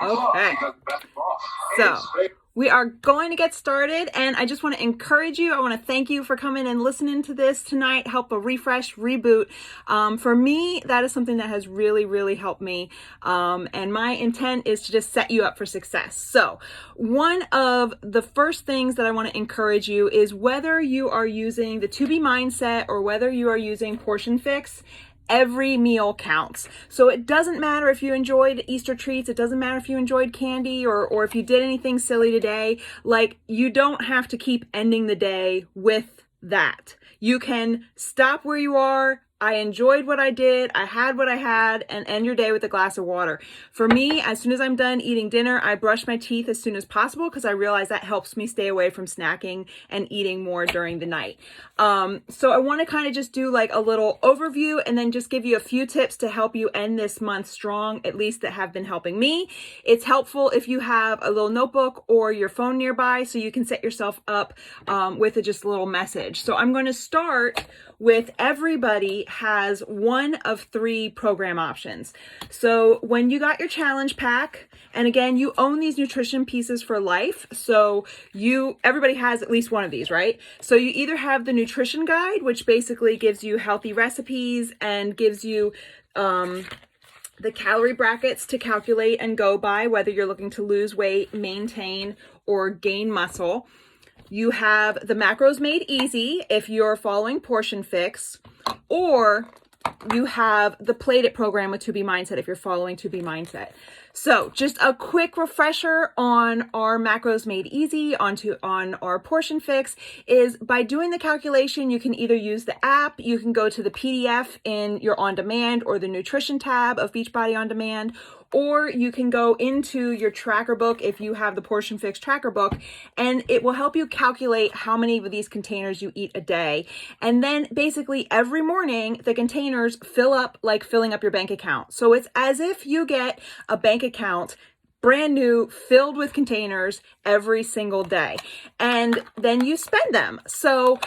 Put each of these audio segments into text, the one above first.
Okay. So we are going to get started, and I just want to encourage you. I want to thank you for coming and listening to this tonight. Help a refresh, reboot. For me, that is something that has really, really helped me. And my intent is to just set you up for success. So one of the first things that I want to encourage you is whether you are using the To Be mindset or whether you are using Portion Fix, every meal counts. So it doesn't matter if you enjoyed Easter treats, it doesn't matter if you enjoyed candy or if you did anything silly today. Like, you don't have to keep ending the day with that. You can stop where you are. I enjoyed what I did, I had what I had, and end your day with a glass of water. For me, as soon as I'm done eating dinner, I brush my teeth as soon as possible because I realize that helps me stay away from snacking and eating more during the night. So I want to kind of just do like a little overview and then just give you a few tips to help you end this month strong, at least that have been helping me. It's helpful if you have a little notebook or your phone nearby so you can set yourself up with just a little message. So I'm going to start with everybody has one of 3 program options. So when you got your challenge pack, and again, you own these nutrition pieces for life. So everybody has at least one of these, right? So you either have the nutrition guide, which basically gives you healthy recipes and gives you the calorie brackets to calculate and go by, whether you're looking to lose weight, maintain, or gain muscle. You have the Macros Made Easy if you're following Portion Fix, or you have the Plate It program with To Be Mindset if you're following To Be Mindset. So just a quick refresher on our Macros Made Easy on our Portion Fix is by doing the calculation, you can either use the app, you can go to the PDF in your On Demand or the Nutrition tab of Beachbody On Demand, or you can go into your tracker book if you have the Portion Fix tracker book, and it will help you calculate how many of these containers you eat a day. And then basically every morning, the containers fill up like filling up your bank account. So it's as if you get a bank account brand new, filled with containers every single day. And then you spend them. So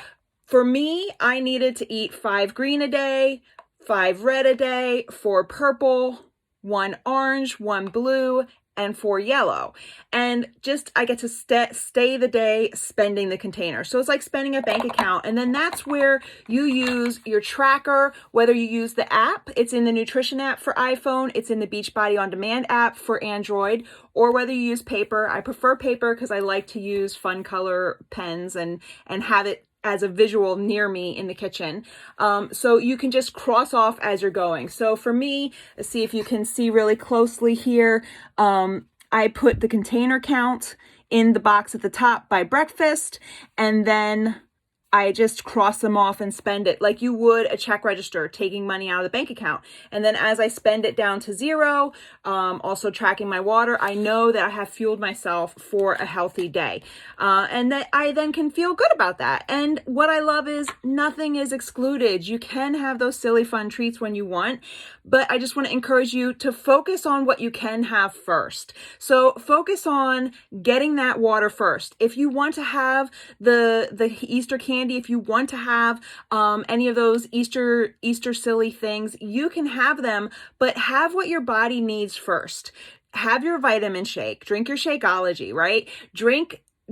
for me, I needed to eat 5 green a day, 5 red a day, 4 purple, 1 orange, 1 blue, and 4 yellow. And just, I get to stay the day spending the container. So it's like spending a bank account. And then that's where you use your tracker, whether you use the app, it's in the Nutrition app for iPhone, it's in the Beachbody On Demand app for Android, or whether you use paper. I prefer paper because I like to use fun color pens and have it as a visual near me in the kitchen. So you can just cross off as you're going. So for me, let's see if you can see really closely here. I put the container count in the box at the top by breakfast, and then I just cross them off and spend it like you would a check register, taking money out of the bank account. And then as I spend it down to 0, also tracking my water, I know that I have fueled myself for a healthy day. And that I then can feel good about that. And what I love is nothing is excluded. You can have those silly fun treats when you want, but I just want to encourage you to focus on what you can have first. So focus on getting that water first. If you want to have the Easter candy, if you want to have any of those Easter silly things, you can have them, but have what your body needs first. Have your vitamin shake, drink your Shakeology, right?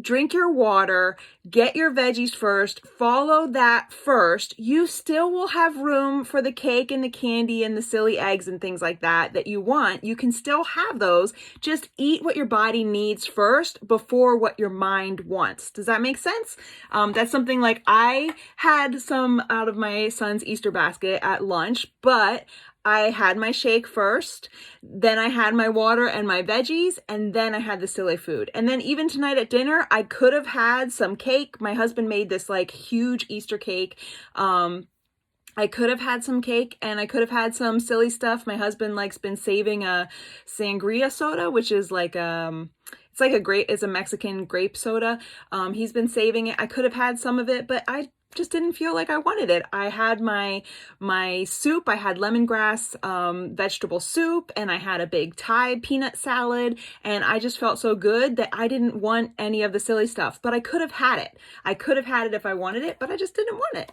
Drink your water, get your veggies first, follow that first. You still will have room for the cake and the candy and the silly eggs and things like that you want. You can still have those. Just eat what your body needs first before what your mind wants. Does that make sense? That's something like I had some out of my son's Easter basket at lunch, but I had my shake first, then I had my water and my veggies, and then I had the silly food. And then even tonight at dinner, I could have had some cake. My husband made this like huge Easter cake. I could have had some cake and I could have had some silly stuff. My husband been saving a sangria soda, which is like it's a Mexican grape soda. He's been saving it. I could have had some of it, but I just didn't feel like I wanted it. I had my soup. I had lemongrass vegetable soup, and I had a big Thai peanut salad, and I just felt so good that I didn't want any of the silly stuff, but I could have had it. I could have had it if I wanted it, but I just didn't want it.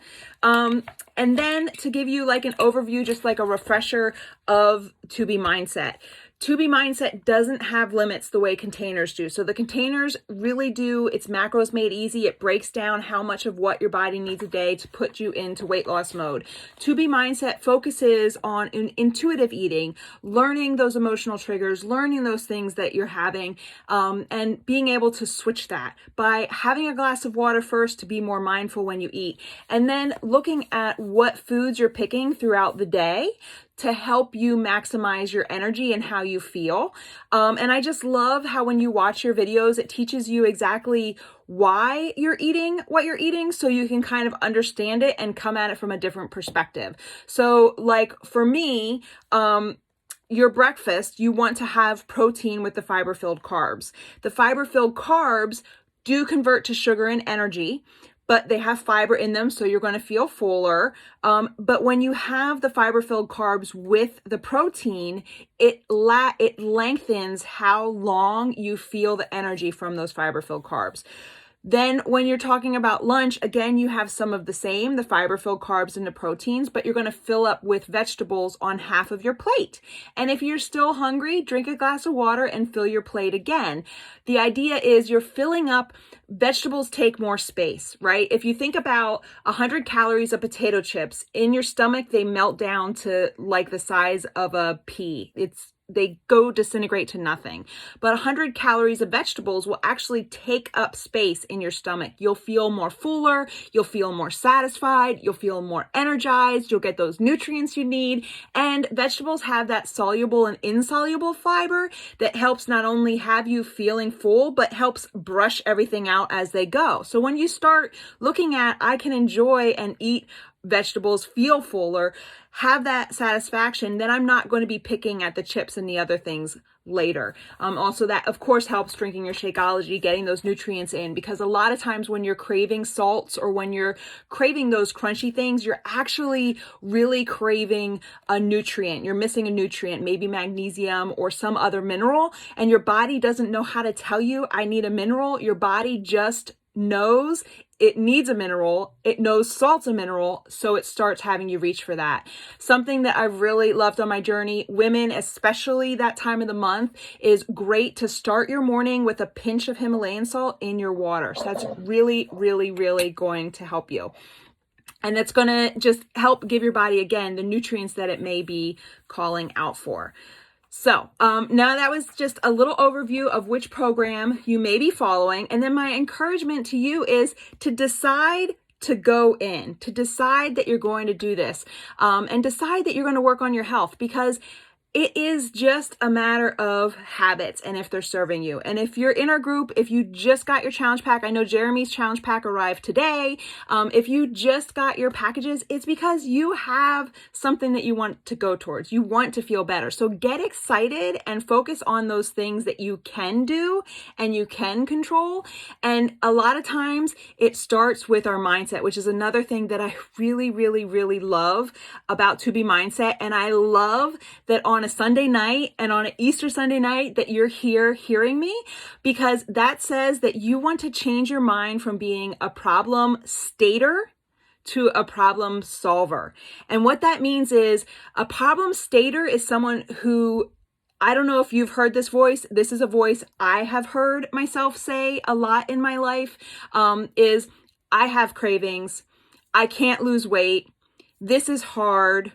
And then to give you like an overview, just like a refresher of To Be mindset. To Be Mindset doesn't have limits the way containers do. So the containers really do, it's macros made easy. It breaks down how much of what your body needs a day to put you into weight loss mode. To Be Mindset focuses on intuitive eating, learning those emotional triggers, learning those things that you're having, and being able to switch that by having a glass of water first to be more mindful when you eat. And then looking at what foods you're picking throughout the day to help you maximize your energy and how you feel. And I just love how when you watch your videos, it teaches you exactly why you're eating what you're eating so you can kind of understand it and come at it from a different perspective. So like for me, your breakfast, you want to have protein with the fiber-filled carbs. The fiber-filled carbs do convert to sugar and energy, but they have fiber in them, so you're going to feel fuller. But when you have the fiber-filled carbs with the protein, it lengthens how long you feel the energy from those fiber-filled carbs. Then when you're talking about lunch, again, you have some of the same, the fiber-filled carbs and the proteins, but you're going to fill up with vegetables on half of your plate. And if you're still hungry, drink a glass of water and fill your plate again. The idea is you're filling up. Vegetables take more space, right? If you think about 100 calories of potato chips in your stomach, they melt down to like the size of a pea. They go disintegrate to nothing. But 100 calories of vegetables will actually take up space in your stomach. You'll feel more fuller, you'll feel more satisfied, you'll feel more energized, you'll get those nutrients you need. And vegetables have that soluble and insoluble fiber that helps not only have you feeling full, but helps brush everything out as they go. So when you start looking at, I can enjoy and eat vegetables, feel fuller, have that satisfaction, then I'm not going to be picking at the chips and the other things later. Also that of course helps drinking your Shakeology, getting those nutrients in, because a lot of times when you're craving salts or when you're craving those crunchy things, you're actually really craving a nutrient. You're missing a nutrient, maybe magnesium or some other mineral, and your body doesn't know how to tell you, I need a mineral. Your body just knows it needs a mineral. It knows salt's a mineral, so it starts having you reach for that. Something that I've really loved on my journey, women, especially that time of the month, is great to start your morning with a pinch of Himalayan salt in your water. So that's really, really, really going to help you. And it's going to just help give your body, again, the nutrients that it may be calling out for. So now that was just a little overview of which program you may be following. And then my encouragement to you is to decide to go in, to decide that you're going to do this, and decide that you're going to work on your health, because it is just a matter of habits and if they're serving you. And if you're in our group, if you just got your challenge pack, I know Jeremy's challenge pack arrived today. If you just got your packages, it's because you have something that you want to go towards. You want to feel better. So get excited and focus on those things that you can do and you can control. And a lot of times it starts with our mindset, which is another thing that I really, really, really love about To Be Mindset. And I love that on a Sunday night and on an Easter Sunday night that you're here hearing me, because that says that you want to change your mind from being a problem stater to a problem solver. And what that means is a problem stater is someone who, I don't know if you've heard this voice. This is a voice I have heard myself say a lot in my life, is I have cravings. I can't lose weight. This is hard.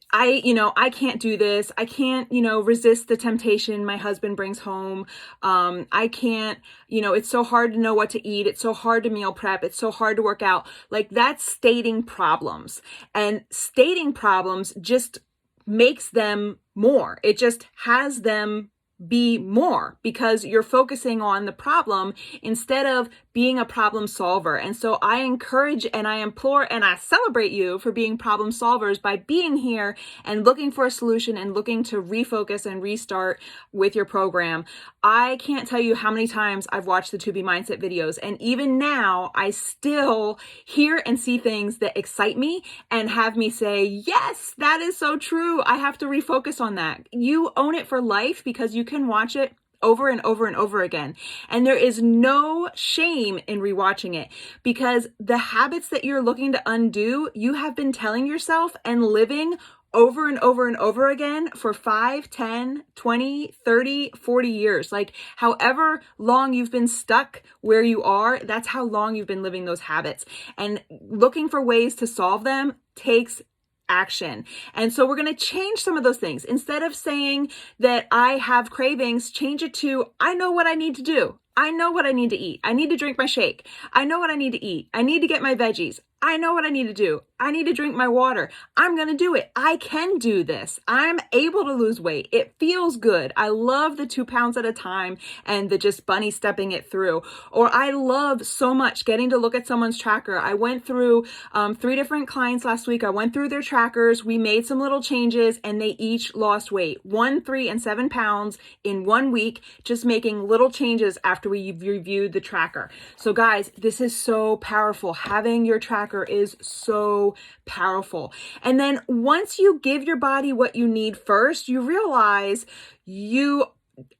I can't do this. I can't, resist the temptation my husband brings home. I can't, it's so hard to know what to eat. It's so hard to meal prep. It's so hard to work out. Like, that's stating problems, and stating problems just makes them more. It just has them be more because you're focusing on the problem instead of being a problem solver. And so I encourage and I implore and I celebrate you for being problem solvers by being here and looking for a solution and looking to refocus and restart with your program. I can't tell you how many times I've watched the To Be Mindset videos, and even now I still hear and see things that excite me and have me say, yes, that is so true. I have to refocus on that. You own it for life because you can watch it over and over and over again. And there is no shame in rewatching it, because the habits that you're looking to undo, you have been telling yourself and living over and over and over again for 5, 10, 20, 30, 40 years. Like however long you've been stuck where you are, that's how long you've been living those habits. And looking for ways to solve them takes action. And so we're going to change some of those things. Instead of saying that I have cravings, change it to I know what I need to do. I know what I need to eat. I need to drink my shake. I know what I need to eat. I need to get my veggies. I know what I need to do. I need to drink my water. I'm going to do it. I can do this. I'm able to lose weight. It feels good. I love the 2 pounds at a time and the just bunny stepping it through. Or I love so much getting to look at someone's tracker. I went through 3 different clients last week. I went through their trackers. We made some little changes and they each lost weight. 1, 3, and 7 pounds in 1 week, just making little changes after we reviewed the tracker. So guys, this is so powerful. Having your tracker is so powerful. And then once you give your body what you need first, you realize you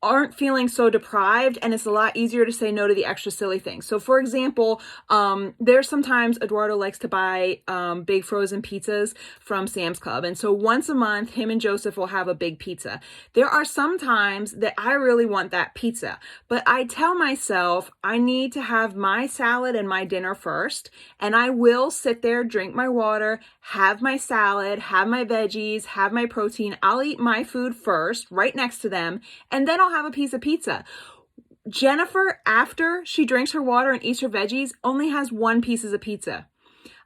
aren't feeling so deprived and it's a lot easier to say no to the extra silly things. So for example, there's sometimes Eduardo likes to buy big frozen pizzas from Sam's Club. And so once a month, him and Joseph will have a big pizza. There are some times that I really want that pizza, but I tell myself I need to have my salad and my dinner first. And I will sit there, drink my water, have my salad, have my veggies, have my protein. I'll eat my food first, right next to them. And then I'll have a piece of pizza. Jennifer, after she drinks her water and eats her veggies, only has 1 piece of pizza.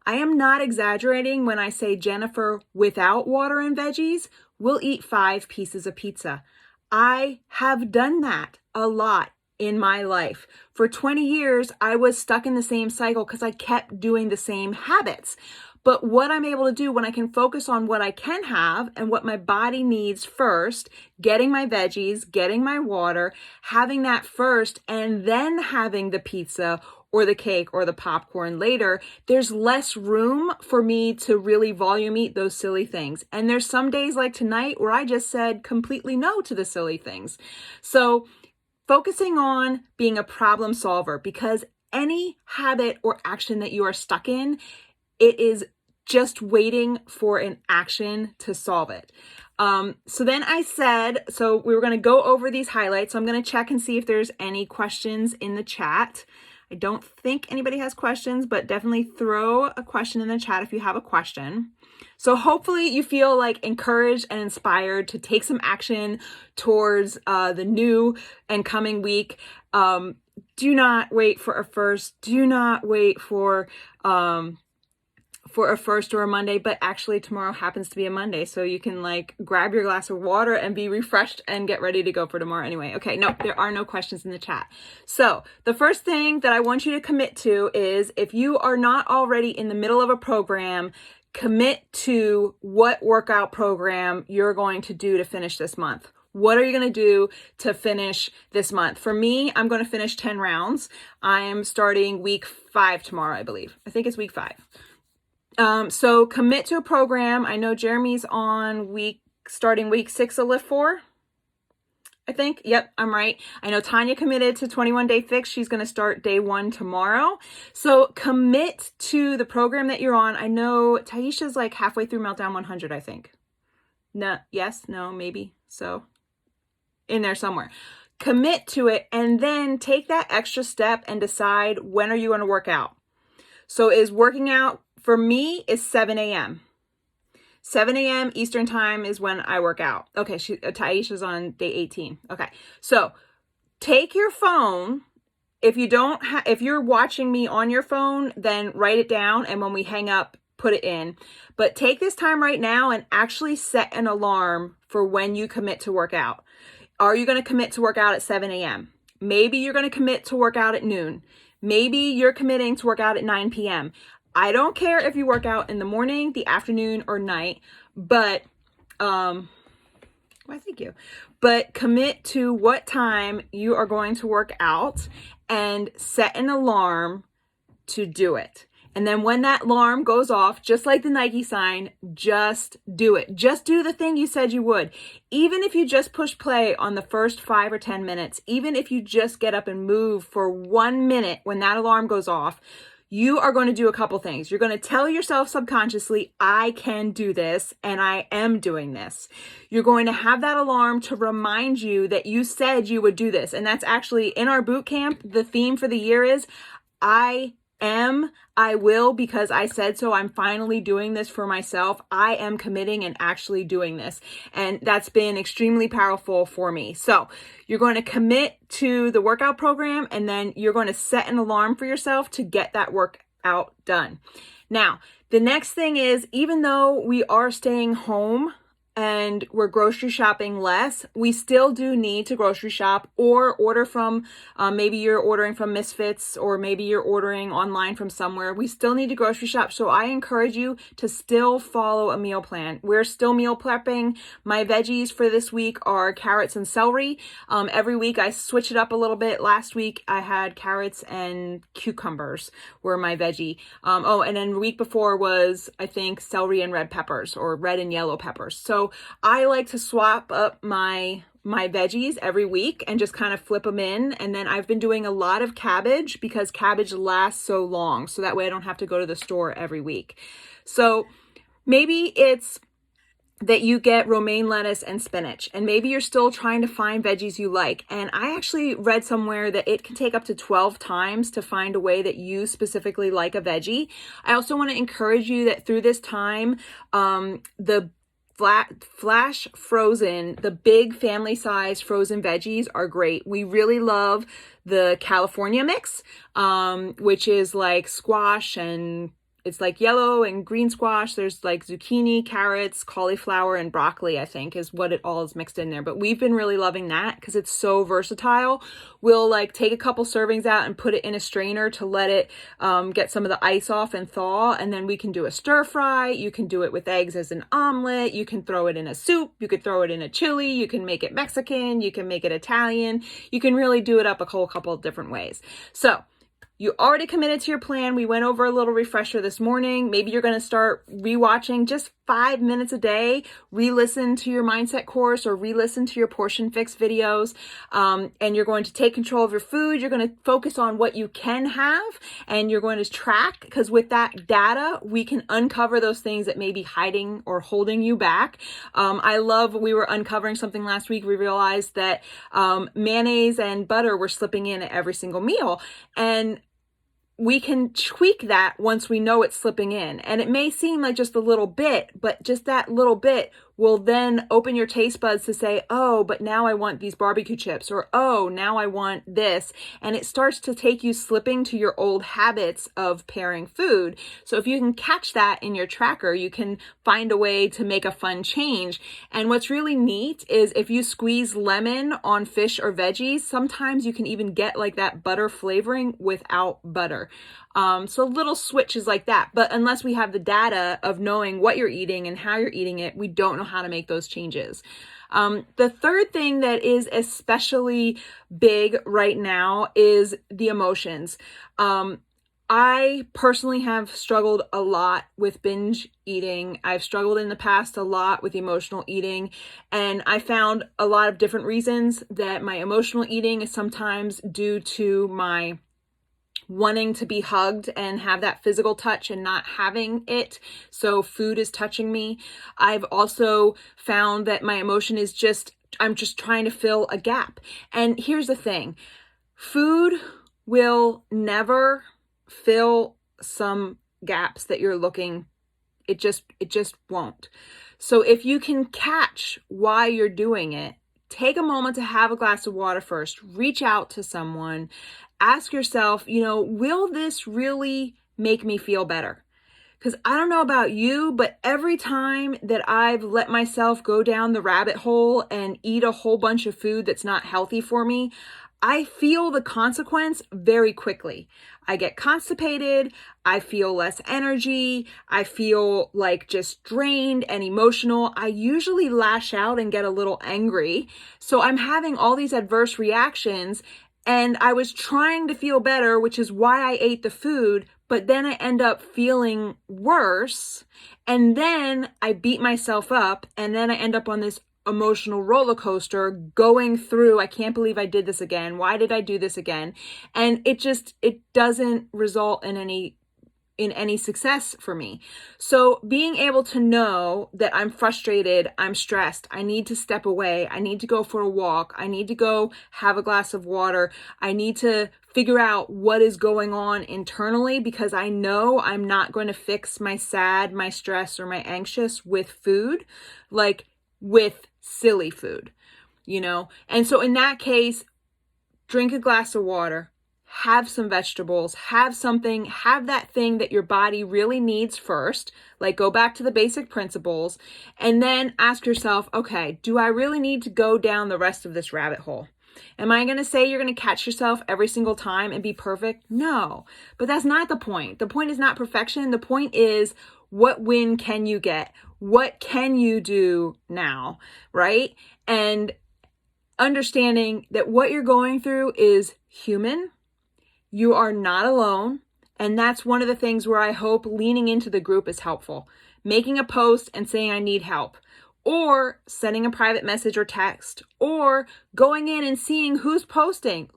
I am not exaggerating when I say Jennifer, without water and veggies, will eat 5 pieces of pizza. I have done that a lot in my life. For 20 years, I was stuck in the same cycle because I kept doing the same habits. But what I'm able to do when I can focus on what I can have and what my body needs first, getting my veggies, getting my water, having that first, and then having the pizza or the cake or the popcorn later, there's less room for me to really volume eat those silly things. And there's some days like tonight where I just said completely no to the silly things. So focusing on being a problem solver, because any habit or action that you are stuck in, it is just waiting for an action to solve it. So then I said, so we were going to go over these highlights. So I'm going to check and see if there's any questions in the chat. I don't think anybody has questions, but definitely throw a question in the chat if you have a question. So hopefully you feel like encouraged and inspired to take some action towards the new and coming week. Do not wait for a first. Do not wait for a first or a Monday, but actually tomorrow happens to be a Monday. So you can like grab your glass of water and be refreshed and get ready to go for tomorrow anyway. Okay, no, there are no questions in the chat. So the first thing that I want you to commit to is if you are not already in the middle of a program, commit to what workout program you're going to do to finish this month. What are you going to do to finish this month? For me, I'm going to finish 10 rounds. I'm starting week 5 tomorrow, I believe. I think it's week 5. So commit to a program. I know Jeremy's on starting week 6 of Lift 4. I think. Yep, I'm right. I know Tanya committed to 21 Day Fix. She's going to start day 1 tomorrow. So commit to the program that you're on. I know Taisha's like halfway through Meltdown 100, I think. No, yes, no, maybe. So in there somewhere. Commit to it and then take that extra step and decide when are you going to work out. So is working out for me is 7 a.m. 7 a.m. Eastern time is when I work out. Okay, Taisha's on day 18. Okay, so take your phone. If you're watching me on your phone, then write it down. And when we hang up, put it in. But take this time right now and actually set an alarm for when you commit to work out. Are you going to commit to work out at 7 a.m.? Maybe you're going to commit to work out at noon. Maybe you're committing to work out at 9 p.m. I don't care if you work out in the morning, the afternoon, or night, but, why, thank you. But commit to what time you are going to work out and set an alarm to do it. And then when that alarm goes off, just like the Nike sign, just do it. Just do the thing you said you would. Even if you just push play on the first 5 or 10 minutes, even if you just get up and move for 1 minute when that alarm goes off, you are going to do a couple things. You're going to tell yourself subconsciously, I can do this, and I am doing this. You're going to have that alarm to remind you that you said you would do this. And that's actually in our boot camp. The theme for the year is I will, because I said so. I'm finally doing this for myself. I am committing and actually doing this. And that's been extremely powerful for me. So you're going to commit to the workout program, and then you're going to set an alarm for yourself to get that workout done. Now, the next thing is, even though we are staying home and we're grocery shopping less, we still do need to grocery shop or order from, maybe you're ordering from Misfits, or maybe you're ordering online from somewhere. We still need to grocery shop. So I encourage you to still follow a meal plan. We're still meal prepping. My veggies for this week are carrots and celery. Every week I switch it up a little bit. Last week I had carrots and cucumbers were my veggie. And then the week before was, I think, celery and red peppers, or red and yellow peppers. So I like to swap up my veggies every week and just kind of flip them in. And then I've been doing a lot of cabbage, because cabbage lasts so long. So that way I don't have to go to the store every week. So maybe it's that you get romaine lettuce and spinach, and maybe you're still trying to find veggies you like. And I actually read somewhere that it can take up to 12 times to find a way that you specifically like a veggie. I also want to encourage you that through this time, the flash frozen, the big family size frozen veggies are great. We really love the California mix, which is like squash, and it's like yellow and green squash. There's like zucchini, carrots, cauliflower, and broccoli, I think, is what it all is mixed in there. But we've been really loving that because it's so versatile. We'll like take a couple servings out and put it in a strainer to let it get some of the ice off and thaw. And then we can do a stir fry. You can do it with eggs as an omelet. You can throw it in a soup. You could throw it in a chili. You can make it Mexican. You can make it Italian. You can really do it up a whole couple of different ways. So you already committed to your plan. We went over a little refresher this morning. Maybe you're going to start rewatching just 5 minutes a day, re-listen to your mindset course, or re-listen to your portion fix videos. And you're going to take control of your food. You're going to focus on what you can have, and you're going to track, because with that data, we can uncover those things that may be hiding or holding you back. We were uncovering something last week. We realized that mayonnaise and butter were slipping in at every single meal. And we can tweak that once we know it's slipping in. And it may seem like just a little bit, but just that little bit will then open your taste buds to say, oh, but now I want these barbecue chips, or oh, now I want this. And it starts to take you slipping to your old habits of pairing food. So if you can catch that in your tracker, you can find a way to make a fun change. And what's really neat is if you squeeze lemon on fish or veggies, sometimes you can even get like that butter flavoring without butter. So little switches like that. But unless we have the data of knowing what you're eating and how you're eating it, we don't know how to make those changes. The third thing that is especially big right now is the emotions. I personally have struggled a lot with binge eating. I've struggled in the past a lot with emotional eating, and I found a lot of different reasons that my emotional eating is sometimes due to my wanting to be hugged and have that physical touch and not having it. So food is touching me. I've also found that my emotion is I'm just trying to fill a gap. And here's the thing, food will never fill some gaps that you're looking. It just won't. So if you can catch why you're doing it, take a moment to have a glass of water first, reach out to someone, ask yourself, will this really make me feel better? Because I don't know about you, but every time that I've let myself go down the rabbit hole and eat a whole bunch of food that's not healthy for me, I feel the consequence very quickly. I get constipated, I feel less energy, I feel like just drained and emotional. I usually lash out and get a little angry. So I'm having all these adverse reactions, and I was trying to feel better, which is why I ate the food, but then I end up feeling worse, and then I beat myself up, and then I end up on this emotional roller coaster going through, I can't believe I did this again. Why did I do this again? And it doesn't result in any in any success for me. So being able to know that I'm frustrated, I'm stressed, I need to step away, I need to go for a walk, I need to go have a glass of water, I need to figure out what is going on internally, because I know I'm not going to fix my sad, my stress, or my anxious with food, like with silly food, And so in that case, drink a glass of water, have some vegetables, have that thing that your body really needs first, like go back to the basic principles, and then ask yourself, okay, do I really need to go down the rest of this rabbit hole? Am I going to say you're going to catch yourself every single time and be perfect? No, but that's not the point. The point is not perfection. The point is, what win can you get? What can you do now, right? And understanding that what you're going through is human. You are not alone. And that's one of the things where I hope leaning into the group is helpful. Making a post and saying I need help, or sending a private message or text, or going in and seeing who's posting.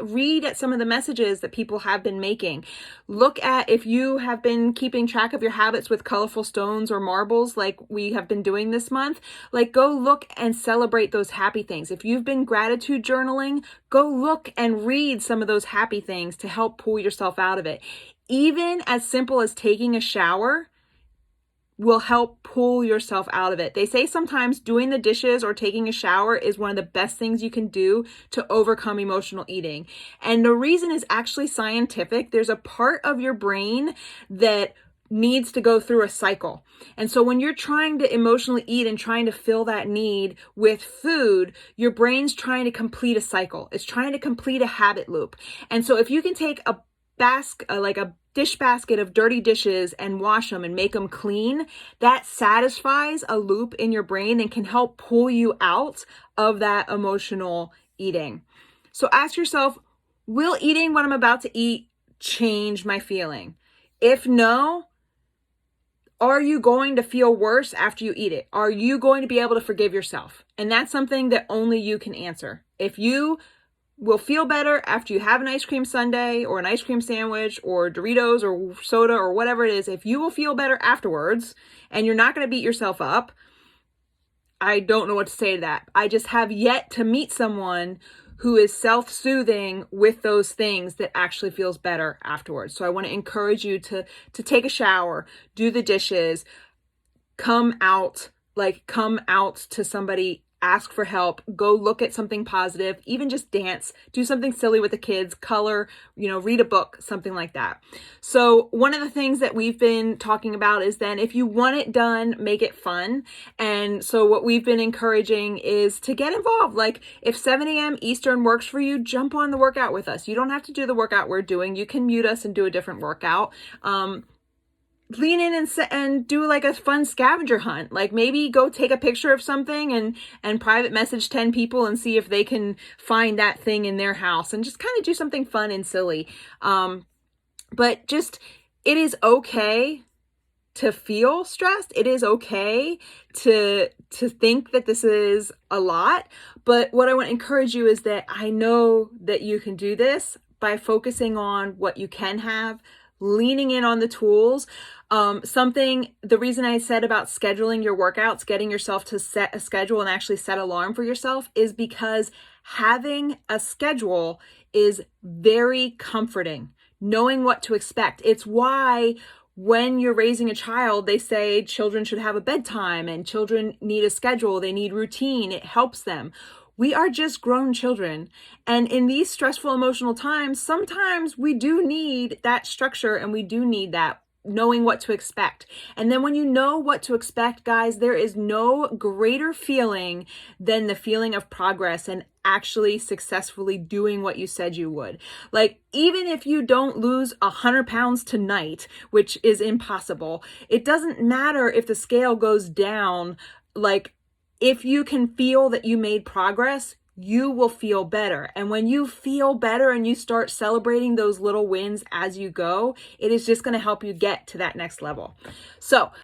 Read at some of the messages that people have been making. Look at if you have been keeping track of your habits with colorful stones or marbles like we have been doing this month. Like, go look and celebrate those happy things. If you've been gratitude journaling, go look and read some of those happy things to help pull yourself out of it. Even as simple as taking a shower will help pull yourself out of it. They say sometimes doing the dishes or taking a shower is one of the best things you can do to overcome emotional eating. And the reason is actually scientific. There's a part of your brain that needs to go through a cycle. And so when you're trying to emotionally eat and trying to fill that need with food, your brain's trying to complete a cycle. It's trying to complete a habit loop. And so if you can take a dish basket of dirty dishes and wash them and make them clean, that satisfies a loop in your brain and can help pull you out of that emotional eating. So ask yourself, will eating what I'm about to eat change my feeling? If no, are you going to feel worse after you eat it? Are you going to be able to forgive yourself? And that's something that only you can answer. If you will feel better after you have an ice cream sundae or an ice cream sandwich or Doritos or soda or whatever it is, if you will feel better afterwards and you're not going to beat yourself up, I don't know what to say to that. I just have yet to meet someone who is self-soothing with those things that actually feels better afterwards. So I want to encourage you to take a shower, do the dishes, come out to somebody, ask for help, go look at something positive, even just dance, do something silly with the kids, color, read a book, something like that. So one of the things that we've been talking about is then if you want it done, make it fun. And so what we've been encouraging is to get involved. Like if 7 a.m. Eastern works for you, jump on the workout with us. You don't have to do the workout we're doing. You can mute us and do a different workout. Lean in and do like a fun scavenger hunt. Like maybe go take a picture of something and private message 10 people and see if they can find that thing in their house, and just kind of do something fun and silly. But just, it is okay to feel stressed. It is okay to think that this is a lot. But what I want to encourage you is that I know that you can do this by focusing on what you can have, leaning in on the tools. The reason I said about scheduling your workouts, getting yourself to set a schedule and actually set an alarm for yourself, is because having a schedule is very comforting, knowing what to expect. It's why when you're raising a child, they say children should have a bedtime and children need a schedule. They need routine. It helps them. We are just grown children. And in these stressful emotional times, sometimes we do need that structure, and we do need that knowing what to expect. And then when you know what to expect, guys, there is no greater feeling than the feeling of progress and actually successfully doing what you said you would. Like, even if you don't lose 100 pounds tonight, which is impossible, it doesn't matter if the scale goes down. Like, if you can feel that you made progress, you will feel better. And when you feel better and you start celebrating those little wins as you go, it is just going to help you get to that next level. So